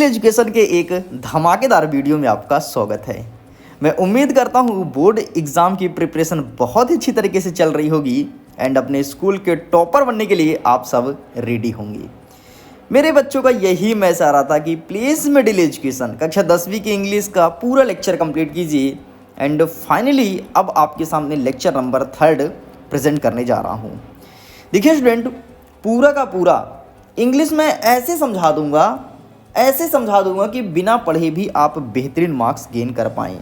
Education के एक धमाकेदार वीडियो में आपका स्वागत है। मैं उम्मीद करता हूँ बोर्ड एग्ज़ाम की प्रिपरेशन बहुत ही अच्छी तरीके से चल रही होगी एंड अपने स्कूल के टॉपर बनने के लिए आप सब रेडी होंगे। मेरे बच्चों का यही मैं चाह रहा था कि प्लीज़ मिडिल एजुकेशन कक्षा 10वीं की इंग्लिश का पूरा लेक्चर कंप्लीट कीजिए एंड फाइनली अब आपके सामने लेक्चर नंबर 3 प्रेजेंट करने जा रहा हूँ। देखिए स्टूडेंट, पूरा का पूरा इंग्लिश में ऐसे समझा दूंगा कि बिना पढ़े भी आप बेहतरीन मार्क्स गेन कर पाएँ।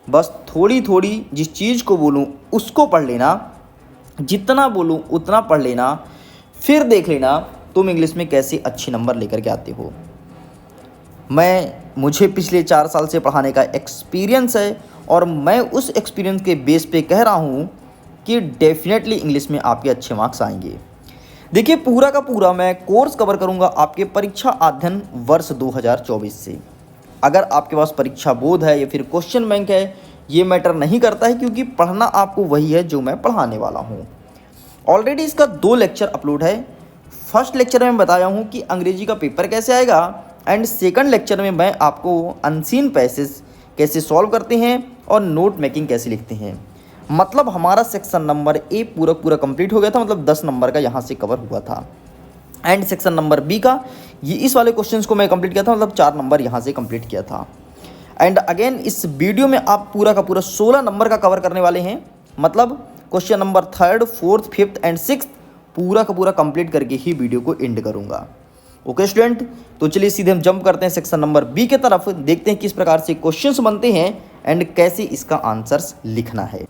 बस थोड़ी थोड़ी जिस चीज़ को बोलूँ उसको पढ़ लेना, जितना बोलूँ उतना पढ़ लेना, फिर देख लेना तुम इंग्लिश में कैसे अच्छे नंबर लेकर के आते हो। मुझे पिछले 4 साल से पढ़ाने का एक्सपीरियंस है और मैं उस एक्सपीरियंस के बेस पे कह रहा हूँ कि डेफिनेटली इंग्लिश में आपके अच्छे मार्क्स आएंगे। देखिए पूरा का पूरा मैं कोर्स कवर करूंगा आपके परीक्षा अध्ययन वर्ष 2024 से। अगर आपके पास परीक्षा बोध है या फिर क्वेश्चन बैंक है, ये मैटर नहीं करता है क्योंकि पढ़ना आपको वही है जो मैं पढ़ाने वाला हूँ। ऑलरेडी इसका 2 लेक्चर अपलोड है। फर्स्ट लेक्चर में बताया हूँ कि अंग्रेजी का पेपर कैसे आएगा एंड सेकंड लेक्चर में मैं आपको अनसीन पैसेज कैसे सॉल्व करते हैं और नोट मेकिंग कैसे लिखते हैं। मतलब हमारा सेक्शन नंबर ए पूरा कंप्लीट हो गया था, मतलब 10 नंबर का यहाँ से कवर हुआ था एंड सेक्शन नंबर बी का ये इस वाले क्वेश्चंस को मैं कंप्लीट किया था, मतलब 4 नंबर यहाँ से कंप्लीट किया था। एंड अगेन इस वीडियो में आप पूरा का पूरा 16 नंबर का कवर करने वाले हैं, मतलब क्वेश्चन नंबर 3, 4, 5 एंड 6 पूरा का पूरा कंप्लीट करके ही वीडियो को एंड करूँगा। ओके स्टूडेंट, तो चलिए सीधे हम जंप करते हैं सेक्शन नंबर बी के तरफ, देखते हैं किस प्रकार से क्वेश्चंस बनते हैं एंड कैसे इसका आंसर्स लिखना है।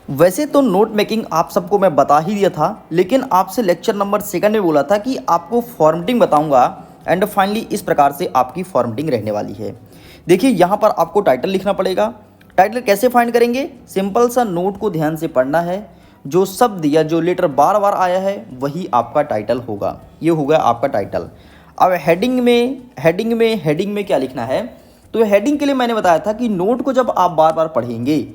वैसे तो नोट मेकिंग आप सबको मैं बता ही दिया था, लेकिन आपसे लेक्चर नंबर 2 में बोला था कि आपको फॉर्मेटिंग बताऊंगा एंड फाइनली इस प्रकार से आपकी फॉर्मेटिंग रहने वाली है। देखिए यहाँ पर आपको टाइटल लिखना पड़ेगा। टाइटल कैसे फाइंड करेंगे? सिंपल सा नोट को ध्यान से पढ़ना है, जो शब्द या जो लेटर बार बार आया है वही आपका टाइटल होगा। ये होगा आपका टाइटल। अब हेडिंग में क्या लिखना है? तो हेडिंग के लिए मैंने बताया था कि नोट को जब आप बार बार पढ़ेंगे,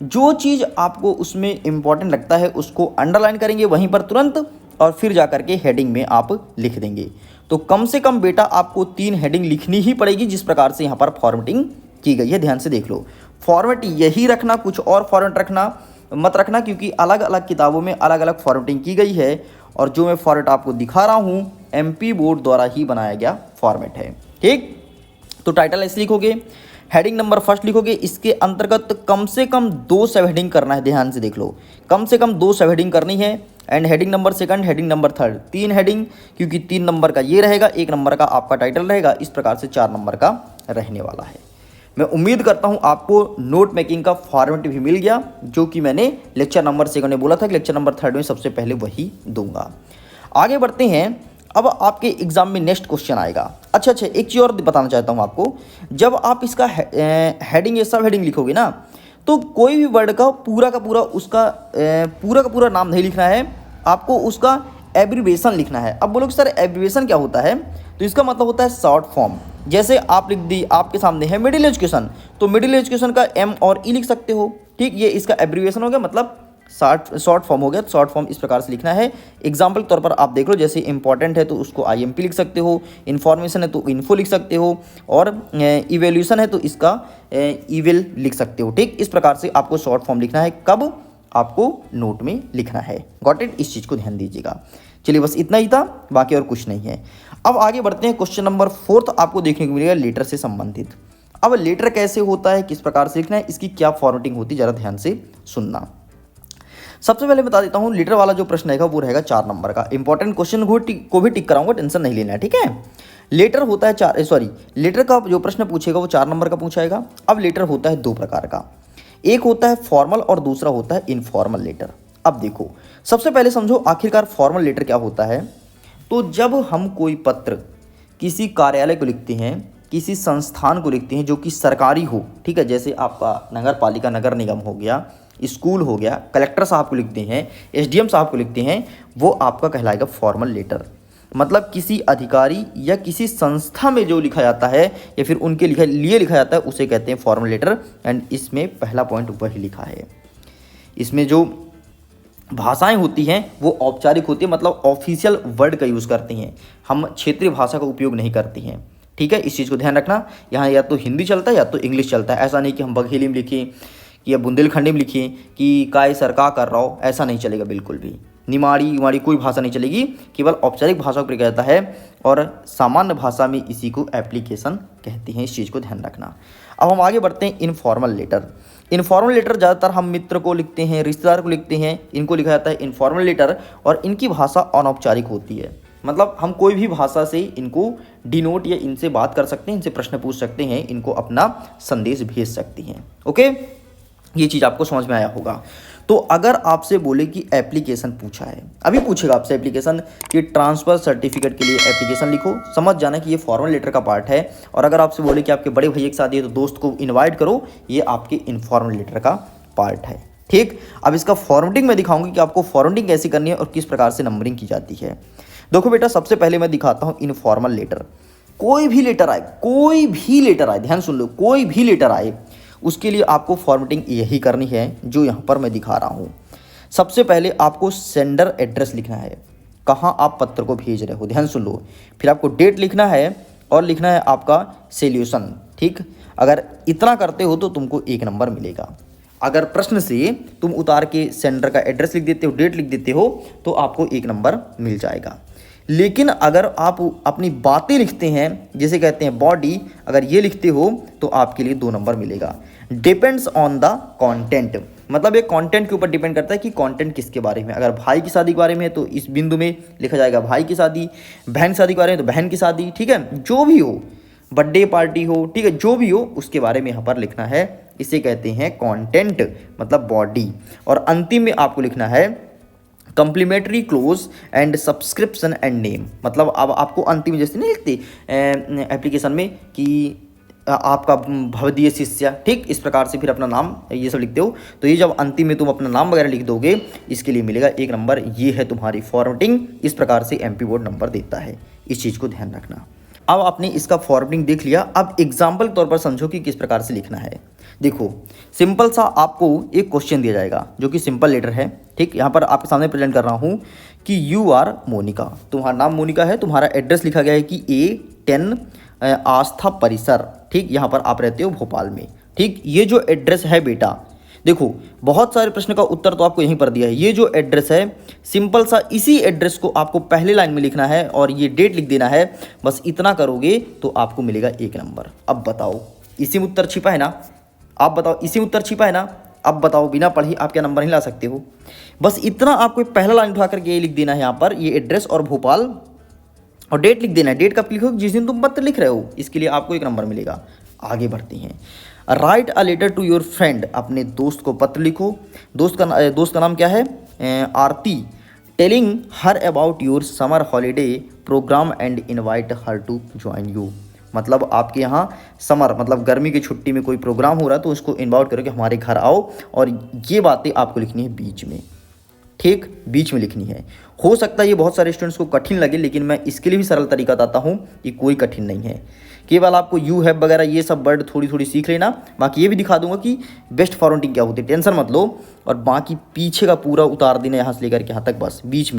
जो चीज़ आपको उसमें इम्पॉर्टेंट लगता है उसको अंडरलाइन करेंगे वहीं पर तुरंत और फिर जा कर के हेडिंग में आप लिख देंगे। तो कम से कम बेटा आपको 3 हेडिंग लिखनी ही पड़ेगी, जिस प्रकार से यहाँ पर फॉर्मेटिंग की गई है। ध्यान से देख लो, फॉर्मेट यही रखना, कुछ और फॉर्मेट मत रखना, क्योंकि अलग अलग किताबों में अलग अलग फॉर्मेटिंग की गई है और जो मैं फॉर्मेट आपको दिखा रहा हूँ MP बोर्ड द्वारा ही बनाया गया फॉर्मेट है। ठीक, तो टाइटल ऐसे लिखोगे, हेडिंग नंबर 1 लिखोगे, इसके अंतर्गत कम से कम 2 सब हेडिंग करना है। ध्यान से देख लो, कम से कम 2 सब हेडिंग करनी है and heading number 2, heading number 3, 3 heading, क्योंकि 3 नंबर का ये रहेगा, 1 नंबर का आपका टाइटल रहेगा, इस प्रकार से 4 नंबर का रहने वाला है। मैं उम्मीद करता हूँ आपको नोट मेकिंग का फॉर्मेट भी मिल गया, जो कि मैंने लेक्चर नंबर 2 में बोला था कि लेक्चर नंबर 3 में सबसे पहले वही दूंगा। आगे बढ़ते हैं। अब आपके एग्जाम में नेक्स्ट क्वेश्चन आएगा। अच्छा, एक चीज़ और बताना चाहता हूँ आपको। जब आप इसका हेडिंग या सब हेडिंग लिखोगे ना, तो कोई भी वर्ड का पूरा नाम नहीं लिखना है, आपको उसका एब्रीविएशन लिखना है। अब बोलो कि सर एब्रीविएशन क्या होता है? तो इसका मतलब होता है शॉर्ट फॉर्म। जैसे आप लिख दी, आपके सामने है मिडिल एजुकेशन, तो मिडिल एजुकेशन का M और E लिख सकते हो। ठीक, ये इसका एब्रीविएशन हो गया, मतलब शॉर्ट फॉर्म हो गया। शॉर्ट फॉर्म इस प्रकार से लिखना है। एग्जाम्पल के तौर पर आप देख लो, जैसे इंपॉर्टेंट है तो उसको IMP लिख सकते हो, इन्फॉर्मेशन है तो इन्फो लिख सकते हो और इवेल्यूशन है तो इसका इवेल लिख सकते हो। ठीक, इस प्रकार से आपको शॉर्ट फॉर्म लिखना है। कब? आपको नोट में लिखना है। Got it? इस चीज़ को ध्यान दीजिएगा। चलिए बस इतना ही था, बाकी और कुछ नहीं है। अब आगे बढ़ते हैं। क्वेश्चन नंबर 4 आपको देखने को मिलेगा लेटर से संबंधित। अब लेटर कैसे होता है, किस प्रकार से लिखना है, इसकी क्या फॉर्मेटिंग होती है, ज़रा ध्यान से सुनना। सबसे पहले बता देता हूँ, लेटर वाला जो प्रश्न रहेगा वो रहेगा 4 नंबर का। इंपॉर्टेंट क्वेश्चन को भी टिक कराऊंगा, टेंशन नहीं लेना है। ठीक है, लेटर होता है लेटर का जो प्रश्न पूछेगा वो 4 नंबर का पूछाएगा। अब लेटर होता है 2 प्रकार का, एक होता है फॉर्मल और दूसरा होता है इनफॉर्मल लेटर। अब देखो, सबसे पहले समझो आखिरकार फॉर्मल लेटर क्या होता है। तो जब हम कोई पत्र किसी कार्यालय को लिखते हैं, किसी संस्थान को लिखते हैं जो कि सरकारी हो, ठीक है, जैसे आपका नगर पालिका, नगर निगम हो गया, स्कूल हो गया, कलेक्टर साहब को लिखते हैं, SDM साहब को लिखते हैं, वो आपका कहलाएगा फॉर्मल लेटर। मतलब किसी अधिकारी या किसी संस्था में जो लिखा जाता है या फिर उनके लिए लिखा जाता है उसे कहते हैं फॉर्मल लेटर। एंड इसमें पहला पॉइंट वही लिखा है। इसमें जो भाषाएं होती हैं वो औपचारिक होती है, मतलब ऑफिशियल वर्ड का यूज़ करती हैं, हम क्षेत्रीय भाषा का उपयोग नहीं करती हैं। ठीक है, इस चीज़ को ध्यान रखना। यहाँ या तो हिंदी चलता है या तो इंग्लिश चलता है। ऐसा नहीं कि हम बघेली में लिखें कि या बुंदेलखंडी में लिखें कि काय सर का कर रहा हो, ऐसा नहीं चलेगा बिल्कुल भी। निमाड़ी उमाड़ी कोई भाषा नहीं चलेगी, केवल औपचारिक भाषा को प्रयोग जाता है और सामान्य भाषा में इसी को एप्लीकेशन कहते हैं। इस चीज़ को ध्यान रखना। अब हम आगे बढ़ते हैं इनफॉर्मल लेटर। इनफॉर्मल लेटर ज़्यादातर हम मित्र को लिखते हैं, रिश्तेदार को लिखते हैं, इनको लिखा जाता है इनफॉर्मल लेटर, और इनकी भाषा अनौपचारिक होती है। मतलब हम कोई भी भाषा से इनको डिनोट या इनसे बात कर सकते हैं, इनसे प्रश्न पूछ सकते हैं, इनको अपना संदेश भेज सकती हैं। ओके, ये चीज़ आपको समझ में आया होगा। तो अगर आपसे बोले कि एप्लीकेशन पूछा है, अभी पूछेगा आपसे एप्लीकेशन कि ट्रांसफ़र सर्टिफिकेट के लिए एप्लीकेशन लिखो, समझ जाना कि ये फॉर्मल लेटर का पार्ट है। और अगर आपसे बोले कि आपके बड़े भैया की शादी है तो दोस्त को इनवाइट करो, ये आपके इनफॉर्मल लेटर का पार्ट है। ठीक, अब इसका फॉर्मेटिंग मैं दिखाऊंगी कि आपको फॉर्मेटिंग कैसे करनी है और किस प्रकार से नंबरिंग की जाती है। देखो बेटा, सबसे पहले मैं दिखाता हूँ इनफॉर्मल लेटर। कोई भी लेटर आए, कोई भी लेटर आए, ध्यान सुन लो, कोई भी लेटर आए उसके लिए आपको फॉर्मेटिंग यही करनी है जो यहाँ पर मैं दिखा रहा हूँ। सबसे पहले आपको सेंडर एड्रेस लिखना है, कहाँ आप पत्र को भेज रहे हो, ध्यान सुन लो। फिर आपको डेट लिखना है और लिखना है आपका सॉल्यूशन। ठीक, अगर इतना करते हो तो तुमको 1 नंबर मिलेगा। अगर प्रश्न से तुम उतार के सेंडर का एड्रेस लिख देते हो, डेट लिख देते हो, तो आपको 1 नंबर मिल जाएगा। लेकिन अगर आप अपनी बातें लिखते हैं, जैसे कहते हैं बॉडी, अगर ये लिखते हो तो आपके लिए 2 नंबर मिलेगा। डिपेंड्स ऑन द कंटेंट, मतलब ये कंटेंट के ऊपर डिपेंड करता है कि कंटेंट किसके बारे में। अगर भाई की शादी के बारे में है तो इस बिंदु में लिखा जाएगा भाई की शादी, बहन की शादी के बारे में तो बहन की शादी। ठीक है, जो भी हो, बर्थडे पार्टी हो, ठीक है, जो भी हो उसके बारे में यहाँ पर लिखना है। इसे कहते हैं कंटेंट, मतलब बॉडी। और अंतिम में आपको लिखना है complimentary close and subscription and name, मतलब अब आपको अंतिम जैसे नहीं लिखते एप्लीकेशन में कि आपका भवदीय शिष्य, ठीक, इस प्रकार से फिर अपना नाम ये सब लिखते हो। तो ये जब अंतिम में तुम अपना नाम वगैरह लिख दोगे, इसके लिए मिलेगा 1 नंबर। ये है तुम्हारी फॉर्मेटिंग। इस प्रकार से एमपी बोर्ड नंबर देता है, इस चीज़ को ध्यान रखना। अब आपने इसका फॉर्मेटिंग देख लिया, अब एग्जाम्पल के तौर पर समझो कि किस प्रकार से लिखना है। देखो, सिंपल सा आपको एक क्वेश्चन दिया जाएगा जो कि सिंपल लेटर है। ठीक, यहाँ पर आपके सामने प्रेजेंट कर रहा हूँ कि यू आर मोनिका, तुम्हारा नाम मोनिका है, तुम्हारा एड्रेस लिखा गया है कि A10 आस्था परिसर। ठीक, यहाँ पर आप रहते हो भोपाल में। ठीक, ये जो एड्रेस है बेटा, देखो बहुत सारे प्रश्न का उत्तर तो आपको यहीं पर दिया है। ये जो एड्रेस है, सिंपल सा इसी एड्रेस को आपको पहले लाइन में लिखना है और ये डेट लिख देना है। बस इतना करोगे तो आपको मिलेगा 1 नंबर। अब बताओ, इसी में उत्तर छिपा है ना? आप बताओ, इसी में उत्तर छिपा है ना? अब बताओ, बिना पढ़े आप क्या नंबर नहीं ला सकते हो? बस इतना आपको पहला लाइन उठा करके ये लिख देना है, यहाँ पर ये एड्रेस और भोपाल, और डेट लिख देना है। डेट कब लिखोगे? जिस दिन तुम पत्र लिख रहे हो, इसके लिए आपको 1 नंबर मिलेगा। आगे बढ़ते हैं। Write a letter to your friend, अपने दोस्त को पत्र लिखो। दोस्त का नाम क्या है? Aarti. Telling her about your summer holiday programme and invite her to join you, मतलब आपके यहाँ समर मतलब गर्मी की छुट्टी में कोई प्रोग्राम हो रहा है तो उसको इनवाइट करो कि हमारे घर आओ। और ये बातें आपको लिखनी है बीच में। ठीक, बीच में लिखनी है। हो सकता है ये बहुत सारे स्टूडेंट्स को कठिन लगे, लेकिन मैं इसके लिए भी सरल तरीका बताता हूँ कि कोई कठिन नहीं है। केवल आपको यू हैव वगैरह ये सब वर्ड थोड़ी थोड़ी सीख लेना। बाकी ये भी दिखा दूंगा कि बेस्ट फॉर्मेटिंग क्या होती है, टेंशन मत लो। और बाकी पीछे का पूरा उतार देना, यहाँ से लेकर के यहाँ तक, बस बीच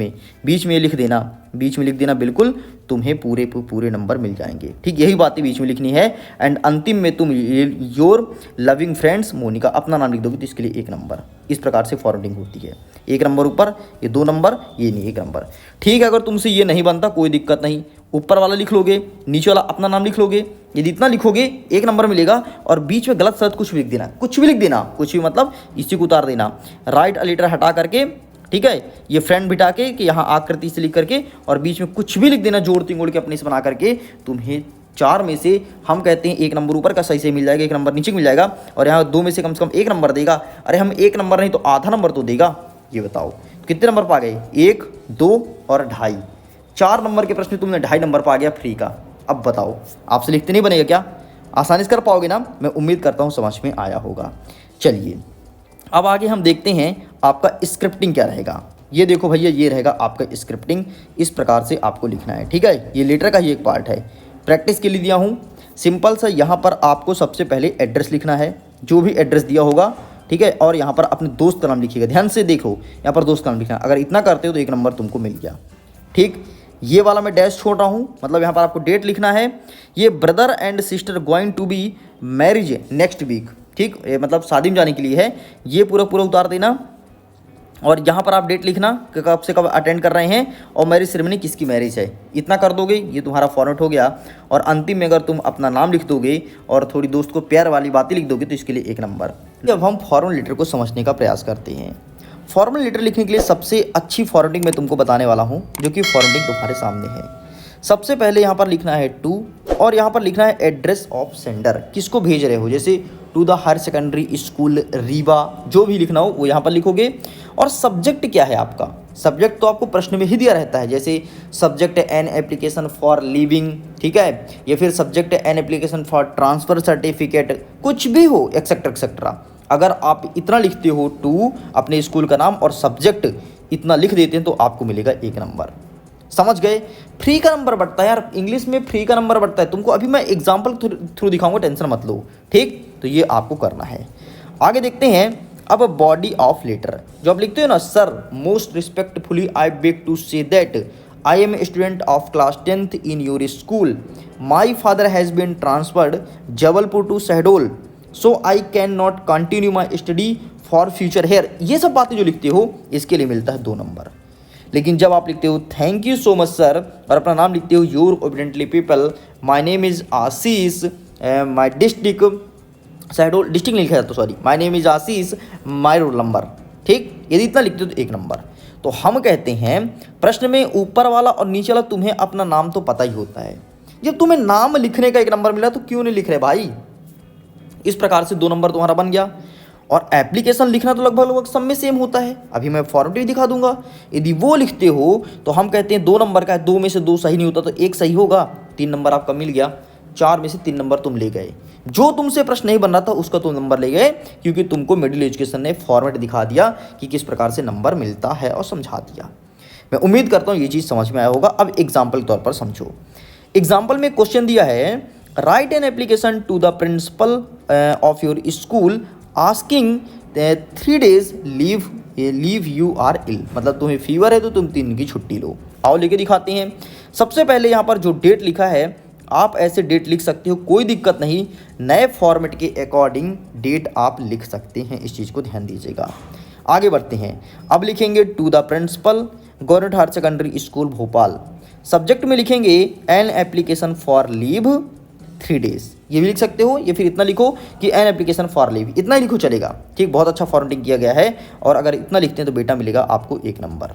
में लिख देना, बीच में लिख देना, बिल्कुल तुम्हें पूरे नंबर मिल जाएंगे। ठीक, यही बातें बीच में लिखनी है। एंड अंतिम में तुम योर लविंग फ्रेंड्स मोनिका अपना नाम लिख दोगे तो इसके लिए 1 नंबर। इस प्रकार से फॉर्मेटिंग होती है। 1 नंबर ऊपर, ये 2 नंबर, ये नहीं 1 नंबर। ठीक है, अगर तुमसे ये नहीं बनता कोई दिक्कत नहीं, ऊपर वाला लिख लोगे, नीचे वाला अपना नाम लिख लोगे। यदि इतना लिखोगे 1 नंबर मिलेगा। और बीच में गलत शब्द कुछ भी लिख देना, कुछ भी लिख देना, कुछ भी मतलब इसी को उतार देना। राइट अ लेटर हटा करके, ठीक है, ये फ्रेंड बिठा के कि यहाँ आकृति से लिख करके, और बीच में कुछ भी लिख देना जोड़ तिंगोड़ के अपने से बना करके। तुम्हें 4 में से हम कहते हैं 1 नंबर ऊपर का सही से मिल जाएगा, 1 नंबर नीचे मिल जाएगा। और यहाँ 2 में से कम 1 नंबर देगा। अरे हम 1 नंबर नहीं तो आधा नंबर तो देगा। ये बताओ कितने नंबर पा गए? 1, 2 और 2.5। 4 नंबर के प्रश्न तुमने 2.5 नंबर पा गया फ्री का। अब बताओ, आपसे लिखते नहीं बनेगा क्या? आसानी से कर पाओगे ना? मैं उम्मीद करता हूँ समझ में आया होगा। चलिए अब आगे हम देखते हैं आपका स्क्रिप्टिंग क्या रहेगा। ये देखो भैया, ये रहेगा आपका स्क्रिप्टिंग। इस प्रकार से आपको लिखना है। ठीक है, ये लेटर का ही एक पार्ट है, प्रैक्टिस के लिए दिया हूँ। सिंपल सा यहाँ पर आपको सबसे पहले एड्रेस लिखना है, जो भी एड्रेस दिया होगा। ठीक है, और यहाँ पर अपने दोस्त का नाम लिखिएगा। ध्यान से देखो, यहाँ पर दोस्त का नाम लिखना। अगर इतना करते हो तो 1 नंबर तुमको मिल गया। ठीक, ये वाला मैं डैश छोड़ रहा हूँ, मतलब यहाँ पर आपको डेट लिखना है। ये brother and sister going to be marriage next week, ठीक, ये मतलब शादी में जाने के लिए है, ये पूरा पूरा उतार देना। और यहाँ पर आप डेट लिखना कि कब से कब अटेंड कर रहे हैं और मैरिज सेरेमनी किसकी मैरिज है, इतना कर दोगे, ये तुम्हारा फॉर्मेट हो गया। और अंतिम में अगर तुम अपना नाम लिख दोगे और थोड़ी दोस्त को प्यार वाली बातें लिख दोगे तो इसके लिए 1 नंबर। अब हम फॉर्मल लेटर को समझने का प्रयास करते हैं। फॉर्मल लेटर लिखने के लिए सबसे अच्छी फॉर्मेटिंग मैं तुमको बताने वाला हूँ, जो कि फॉर्मेटिंग तुम्हारे सामने है। सबसे पहले यहाँ पर लिखना है टू, और यहाँ पर लिखना है एड्रेस ऑफ सेंडर, किसको भेज रहे हो, जैसे to the higher secondary school Rewa, जो भी लिखना हो वो यहाँ पर लिखोगे। और सब्जेक्ट क्या है आपका, सब्जेक्ट तो आपको प्रश्न में ही दिया रहता है, जैसे subject N application for living, ठीक है, या फिर subject N application for transfer certificate, कुछ भी हो, एक्सेट्रा एक्सेट्रा। अगर आप इतना लिखते हो टू अपने स्कूल का नाम और सब्जेक्ट इतना लिख देते हैं तो आपको मिलेगा 1 नंबर। समझ गए। फ्री का नंबर बढ़ता है यार, इंग्लिश में फ्री का नंबर बढ़ता है, तुमको अभी मैं एग्जाम्पल थ्रू दिखाऊंगा, टेंशन मत लो, ठीक। तो ये आपको करना है। आगे देखते हैं। अब बॉडी ऑफ लेटर जो आप लिखते हो ना, sir most respectfully I beg to say that I am a student of class 10th in your school, my father has been transferred Jabalpur to Shahdol, so I can not continue my study for future here, ये सब बातें जो लिखते हो इसके लिए मिलता है 2 नंबर। लेकिन जब आप लिखते हो thank you so much sir और अपना नाम लिखते हो your obediently people, my name is Ashish, my district Shahdol, district लिखा है तो sorry, my name is Ashish, my roll number, ठीक, यदि इतना लिखते हो तो 1 नंबर। तो हम कहते हैं प्रश्न में ऊपर वाला और नीचे वाला तुम्हें अपना नाम तो पता ही होता है, जब तुम्हें नाम लिखने का 1 नंबर मिला तो क्यों नहीं लिख रहे भाई। इस प्रकार से 2 नंबर तुम्हारा बन गया। और एप्लीकेशन लिखना तो लगभग सब में सेम होता है, अभी मैं फॉर्मेट भी दिखा दूंगा। यदि वो लिखते हो तो हम कहते हैं 2 नंबर का है, 2 में से 2 सही नहीं होता तो 1 सही होगा, 3 नंबर आपका मिल गया, 4 में से 3 नंबर तुम ले गए। जो तुमसे प्रश्न नहीं बन रहा था उसका तुम नंबर ले गए, क्योंकि तुमको मिडिल एजुकेशन ने फॉर्मेट दिखा दिया कि किस प्रकार से नंबर मिलता है और समझा दिया। मैं उम्मीद करता हूँ ये चीज़ समझ में आया होगा। अब एग्जाम्पल के तौर पर समझो। एग्जाम्पल में क्वेश्चन दिया है write an application to the principal of your school asking 3 days leave you are ill, मतलब तुम्हें फीवर है तो तुम 3 दिन की छुट्टी लो। आओ लेके दिखाते हैं। सबसे पहले यहाँ पर जो डेट लिखा है आप ऐसे डेट लिख सकते हो, कोई दिक्कत नहीं, नए फॉर्मेट के अकॉर्डिंग डेट आप लिख सकते हैं, इस चीज़ को ध्यान दीजिएगा। आगे बढ़ते हैं। अब लिखेंगे to the principal government higher secondary school Bhopal, subject में लिखेंगे an application for leave 3 days, ये भी लिख सकते हो, या फिर इतना लिखो कि एन एप्लीकेशन फॉर लीव, इतना ही लिखो चलेगा, ठीक, बहुत अच्छा फॉर्मेटिंग किया गया है। और अगर इतना लिखते हैं तो बेटा मिलेगा आपको 1 नंबर,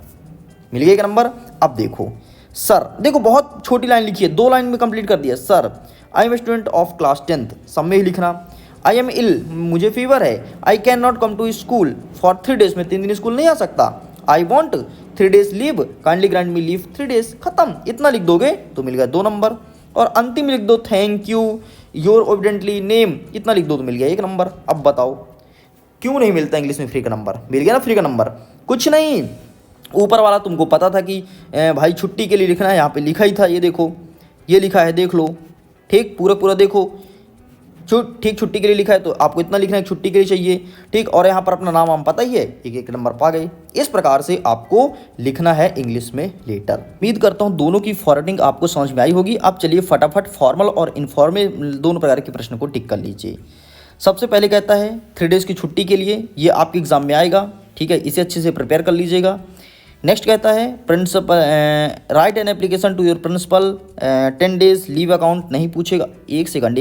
मिल गया 1 नंबर। अब देखो सर, देखो बहुत छोटी लाइन लिखी है, 2 लाइन में कंप्लीट कर दिया। Sir I am student of class 10th, सब में ही लिखना। आई एम इल, मुझे फीवर है। I can not come to school for 3 days, में 3 दिन स्कूल नहीं आ सकता। I want 3 days leave, kindly grant me leave 3 days, खत्म। इतना लिख दोगे तो मिल गया 2 नंबर। और अंतिम लिख दो thank you your obediently name, इतना लिख दो तो मिल गया 1 नंबर। अब बताओ क्यों नहीं मिलता इंग्लिश में फ्री का नंबर, मिल गया ना फ्री का नंबर। कुछ नहीं, ऊपर वाला तुमको पता था कि भाई छुट्टी के लिए लिखना है, यहाँ पे लिखा ही था, ये देखो ये लिखा है, देख लो, ठीक, पूरा पूरा देखो, ठीक, छुट्टी के लिए लिखा है तो आपको इतना लिखना है, छुट्टी के लिए चाहिए, ठीक। और यहाँ पर अपना नाम हम पता ही है, 1 नंबर पा गए। इस प्रकार से आपको लिखना है इंग्लिश में लेटर। उम्मीद करता हूँ दोनों की फॉर्मेटिंग आपको समझ में आई होगी। अब चलिए फटाफट फॉर्मल और इनफॉर्मल दोनों प्रकार के प्रश्न को टिक कर लीजिए। सबसे पहले कहता है 3 days की छुट्टी के लिए, ये आपके एग्जाम में आएगा, ठीक है, इसे अच्छे से प्रिपेयर कर लीजिएगा। नेक्स्ट कहता है principal write an application to your principal 10 days leave account, नहीं पूछेगा, एक second,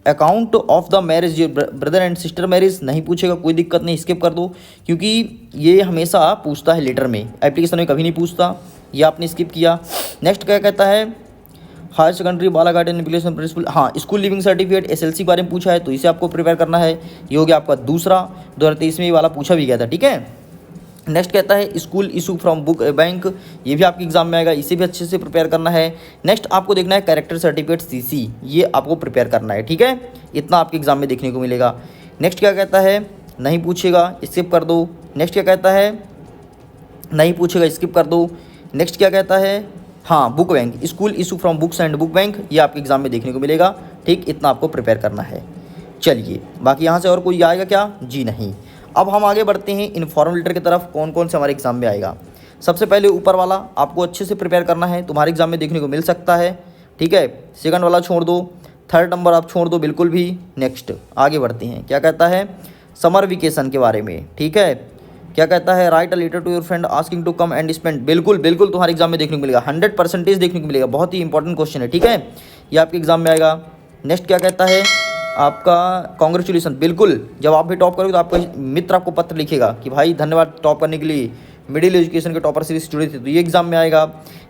account of the marriage your brother and sister marriage, नहीं पूछेगा, कोई दिक्कत नहीं, स्किप कर दो, क्योंकि ये हमेशा पूछता है लेटर में, एप्लीकेशन में कभी नहीं पूछता, ये आपने स्किप किया। नेक्स्ट क्या कहता है higher secondary Balaghat and application principal, हाँ स्कूल लिविंग सर्टिफिकेट SLC के बारे में पूछा है तो इसे आपको प्रिपेयर करना है। ये हो गया आपका दूसरा, 2023 में ये वाला पूछा भी गया था, ठीक है। नेक्स्ट कहता है school issue from book bank, ये भी आपके एग्जाम में आएगा, इसे भी अच्छे से प्रिपेयर करना है। नेक्स्ट आपको देखना है कैरेक्टर सर्टिफिकेट CC, ये आपको प्रिपेयर करना है, ठीक है, इतना आपके एग्जाम में देखने को मिलेगा। नेक्स्ट क्या कहता है, नहीं पूछेगा, स्किप कर दो। नेक्स्ट क्या कहता है, नहीं पूछेगा, स्किप कर दो। नेक्स्ट क्या कहता है, हाँ book bank, school issue from books and book bank, ये आपके एग्जाम में देखने को मिलेगा, ठीक, इतना आपको प्रिपेयर करना है। चलिए बाकी यहाँ से और कोई आएगा क्या, जी नहीं। अब हम आगे बढ़ते हैं इनफॉर्मल लेटर की तरफ, कौन कौन से हमारे एग्जाम में आएगा। सबसे पहले ऊपर वाला आपको अच्छे से प्रिपेयर करना है, तुम्हारे एग्जाम में देखने को मिल सकता है, ठीक है। सेकंड वाला छोड़ दो, थर्ड नंबर आप छोड़ दो बिल्कुल भी। नेक्स्ट आगे बढ़ते हैं, क्या कहता है समर वेकेशन के बारे में, ठीक है। क्या कहता है write a letter to your friend asking to come and spend, बिल्कुल बिल्कुल तुम्हारे एग्जाम में देखने को मिलेगा, 100% देखने को मिलेगा, बहुत ही इंपॉर्टेंट क्वेश्चन है, ठीक है, ये आपके एग्जाम में आएगा। नेक्स्ट क्या कहता है आपका कॉन्ग्रेचुलेसन, बिल्कुल जब आप भी टॉप करोगे तो आपका मित्र आपको पत्र लिखेगा कि भाई धन्यवाद टॉप करने के लिए, मिडिल एजुकेशन के टॉपर सीरीज जुड़े थे, तो ये एग्जाम में आएगा।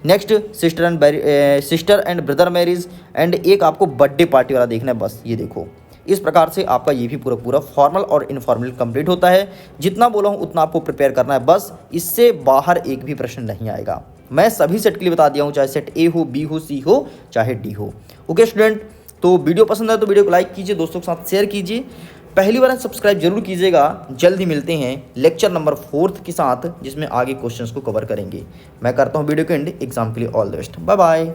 Next sister and brother marriage and एक आपको बर्थडे पार्टी वाला देखना है, बस ये देखो। इस प्रकार से आपका ये भी पूरा फॉर्मल और इनफॉर्मल कंप्लीट होता है। जितना बोला हूँ उतना आपको प्रिपेयर करना है, बस इससे बाहर एक भी प्रश्न नहीं आएगा। मैं सभी सेट के लिए बता दिया हूँ, चाहे सेट ए हो, बी हो, सी हो, चाहे डी हो। ओके स्टूडेंट, तो वीडियो पसंद आए तो वीडियो को लाइक कीजिए, दोस्तों के साथ शेयर कीजिए, पहली बार सब्सक्राइब जरूर कीजिएगा। जल्दी मिलते हैं लेक्चर नंबर 4 के साथ, जिसमें आगे क्वेश्चंस को कवर करेंगे। मैं करता हूँ वीडियो को एंड, एग्जाम के लिए all the best, bye bye.